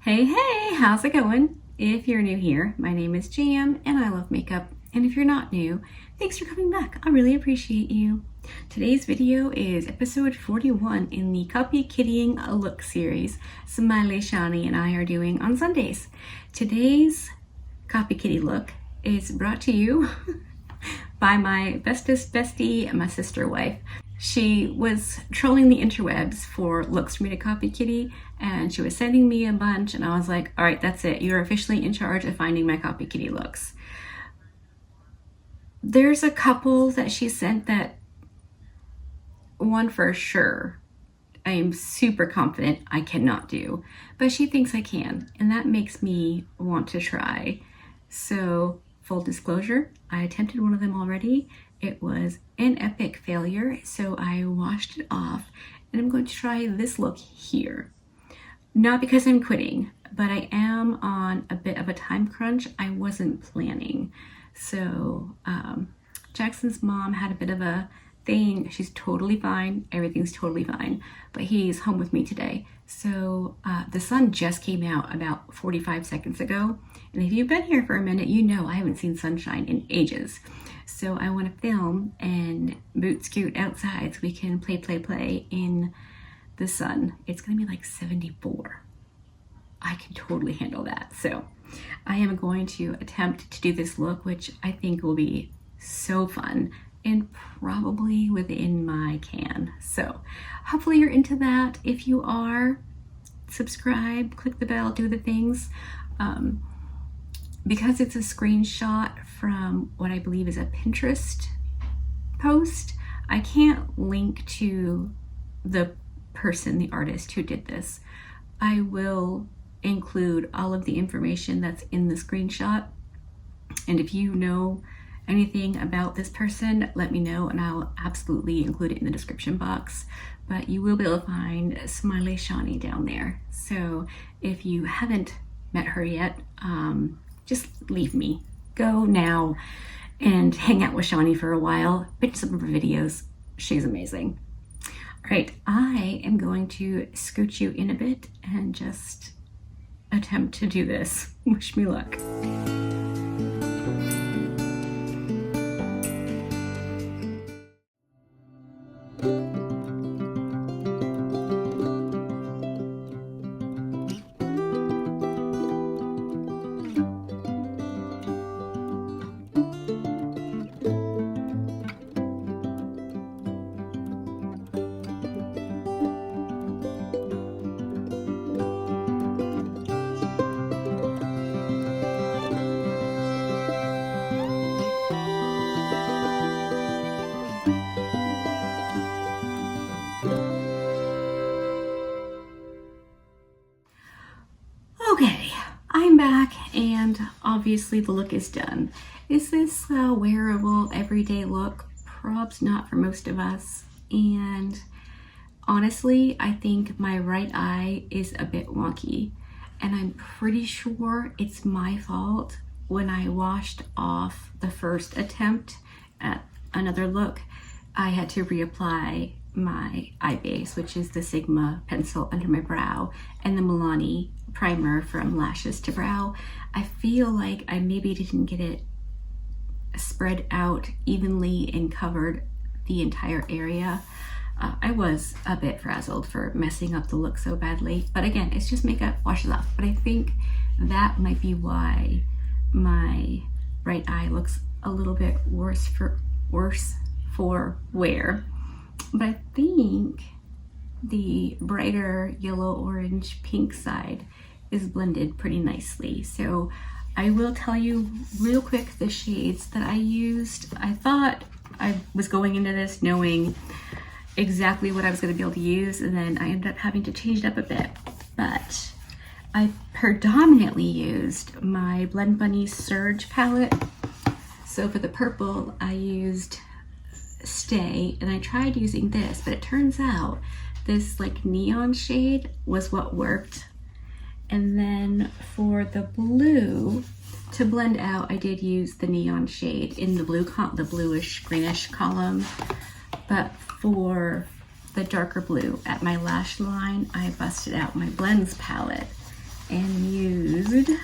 Hey, hey, how's it going? If you're new here, my name is Jam and I love makeup. And if you're not new, thanks for coming back. I really appreciate you. Today's video is episode 41 in the Copy Kittying a Look series Smiley Shani and I are doing on Sundays. Today's Copy Kitty look is brought to you by my bestest bestie, my sister wife. She was trolling the interwebs for looks for me to copy Kitty, and she was sending me a bunch, and I was like, all right, that's it. You're officially in charge of finding my copy Kitty looks. There's a couple that she sent that one for sure I am super confident I cannot do, but she thinks I can, and that makes me want to try. So full disclosure, I attempted one of them already. It was an epic failure, so I washed it off, and I'm going to try this look here. Not because I'm quitting, but I am on a bit of a time crunch. I wasn't planning. So Jackson's mom had a bit of a thing. She's totally fine. Everything's totally fine. But he's home with me today. So the sun just came out about 45 seconds ago. And if you've been here for a minute, you know I haven't seen sunshine in ages. So I want to film and boot scoot outside so we can play in the sun. It's going to be like 74. I can totally handle that. So I am going to attempt to do this look, which I think will be so fun and probably within my can. So hopefully you're into that. If you are, subscribe, click the bell, do the things. Because it's a screenshot from what I believe is a Pinterest post, I can't link to the person, the artist who did this. I will include all of the information that's in the screenshot. And if you know anything about this person, let me know and I'll absolutely include it in the description box. But you will be able to find Smiley Shani down there. So if you haven't met her yet, just leave me. Go now and hang out with Shani for a while. Bitch some of her videos. She's amazing. All right, I am going to scoot you in a bit and just attempt to do this. Wish me luck. Okay, I'm back and obviously the look is done. Is this a wearable everyday look? Probs not for most of us. And honestly, I think my right eye is a bit wonky. And I'm pretty sure it's my fault. When I washed off the first attempt at another look, I had to reapply my eye base, which is the Sigma pencil under my brow, and the Milani primer from lashes to brow. I feel like I maybe didn't get it spread out evenly and covered the entire area. I was a bit frazzled for messing up the look so badly, but again, it's just makeup, washes off. But I think that might be why my right eye looks a little bit worse for wear. But I think the brighter yellow, orange, pink side is blended pretty nicely. So I will tell you real quick the shades that I used. I thought I was going into this knowing exactly what I was going to be able to use, and then I ended up having to change it up a bit. But I predominantly used my Blend Bunny Surge palette. So for the purple, I used Stay, and I tried using this, but it turns out this like neon shade was what worked. And then for the blue, to blend out, I did use the neon shade in the blue, the bluish greenish column. But for the darker blue at my lash line, I busted out my blends palette and Nude.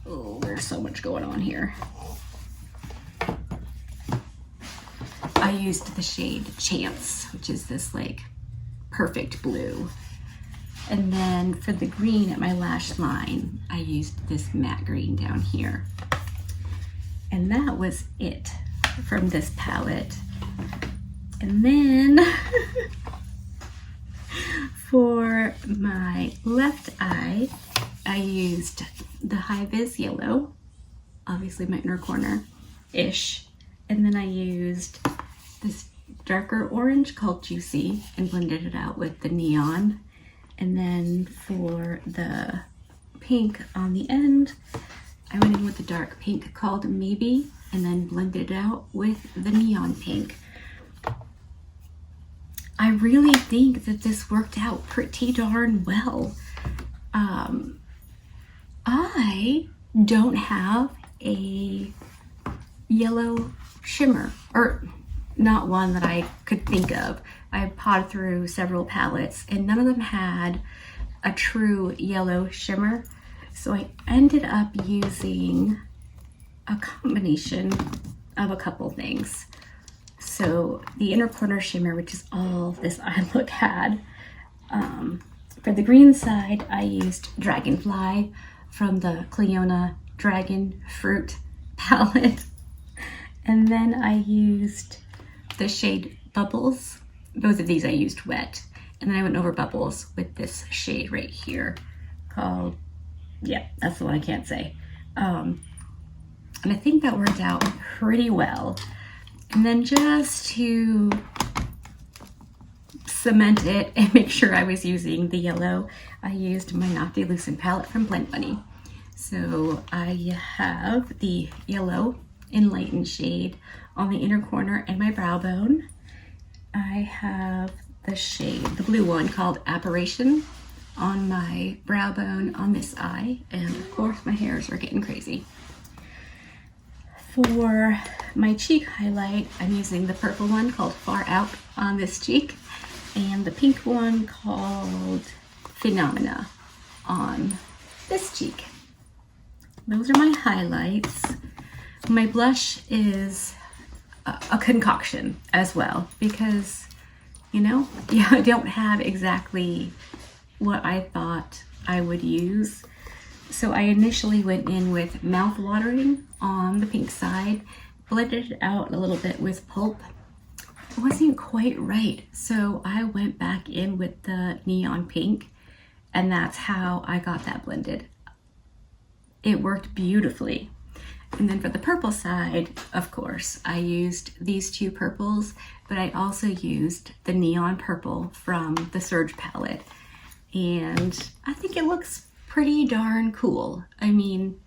Oh, there's so much going on here. I used the shade Chance, which is this like perfect blue. And then for the green at my lash line, I used this matte green down here. And that was it from this palette. And then for my left eye, I used the High Vis Yellow, obviously my inner corner-ish. And then I used this darker orange called Juicy and blended it out with the neon. And then for the pink on the end, I went in with the dark pink called Maybe and then blended it out with the neon pink. I really think that this worked out pretty darn well. I don't have a yellow shimmer, or not one that I could think of. I pawed through several palettes and none of them had a true yellow shimmer. So I ended up using a combination of a couple things. So the inner corner shimmer, which is all this eye look had. For the green side, I used Dragonfly from the Cleona Dragon Fruit palette. And then I used the shade Bubbles. Both of these I used wet. And then I went over Bubbles with this shade right here called, yeah, that's the one I can't say. And I think that worked out pretty well. And then just to cement it and make sure I was using the yellow, I used my Not De Lucent palette from Blend Bunny. So I have the yellow enlightened shade on the inner corner and my brow bone. I have the shade, the blue one called Apparition on my brow bone on this eye. And of course my hairs are getting crazy. For my cheek highlight, I'm using the purple one called Far Out on this cheek and the pink one called Phenomena on this cheek. Those are my highlights. My blush is a concoction as well because, you know, I don't have exactly what I thought I would use. So I initially went in with Mouth Watering on the pink side, blended it out a little bit with Pulp. It wasn't quite right, so I went back in with the neon pink, and that's how I got that blended. It worked beautifully. And then for the purple side, of course, I used these two purples, but I also used the neon purple from the Surge palette. And I think it looks pretty darn cool. I mean,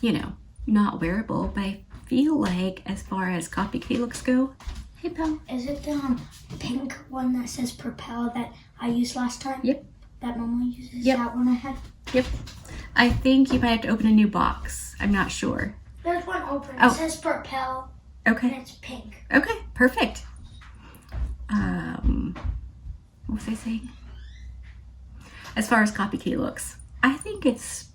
you know, not wearable, but I feel like as far as copycat looks go, hey pal. Is it the pink one that says Propel that I used last time? Yep. That Mama uses? Yep. That one I had? Yep. I think you might have to open a new box. I'm not sure. There's one open. Oh. It says Propel. Okay. And it's pink. Okay, perfect. What was I saying? As far as copycat looks, I think it's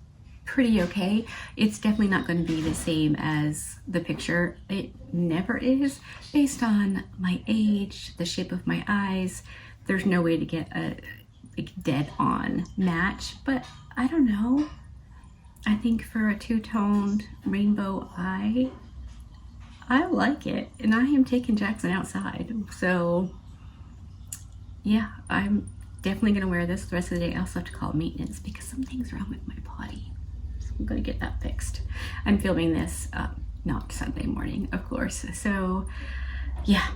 pretty okay. It's definitely not going to be the same as the picture. It never is. Based on my age, the shape of my eyes, there's no way to get a dead on match, but I don't know. I think for a two-toned rainbow eye, I like it, and I am taking Jackson outside, so yeah, I'm definitely gonna wear this the rest of the day. I also have to call maintenance because something's wrong with my body, so I'm gonna get that fixed. I'm filming this not Sunday morning, of course, so yeah,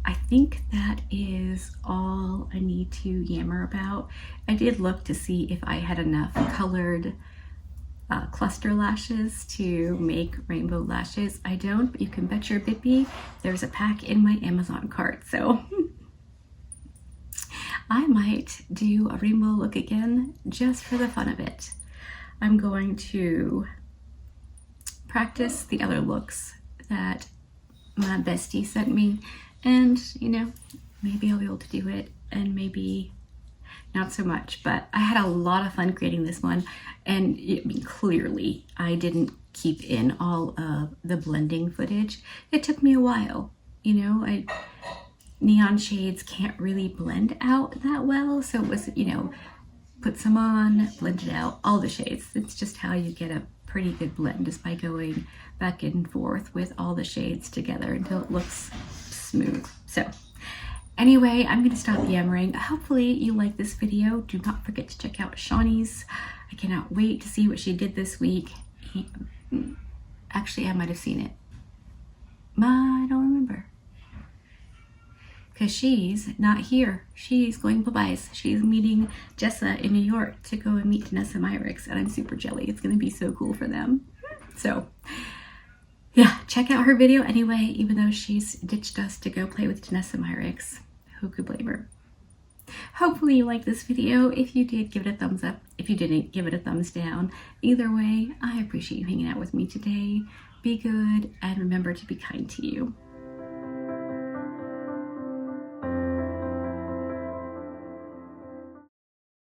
I think that is all I need to yammer about. I did look to see if I had enough colored cluster lashes to make rainbow lashes. I don't, but you can bet your bippy there's a pack in my Amazon cart, so I might do a rainbow look again just for the fun of it. I'm going to practice the other looks that my bestie sent me, and you know, maybe I'll be able to do it and maybe not so much, but I had a lot of fun creating this one. And I mean, clearly I didn't keep in all of the blending footage. It took me a while, you know. Neon shades can't really blend out that well, so it was, you know, put some on, blend it out, all the shades. It's just how you get a pretty good blend, is by going back and forth with all the shades together until it looks smooth. So anyway, I'm gonna stop yammering. Hopefully you like this video. Do not forget to check out Shawnee's. I cannot wait to see what she did this week. Actually, I might have seen it. I don't remember. Because she's not here. She's going bye-byes. She's meeting Jessa in New York to go and meet Danessa Myricks, and I'm super jelly. It's gonna be so cool for them. So yeah, check out her video anyway, even though she's ditched us to go play with Danessa Myricks. Who could blame her? Hopefully you liked this video. If you did, give it a thumbs up. If you didn't, give it a thumbs down. Either way, I appreciate you hanging out with me today. Be good, and remember to be kind to you.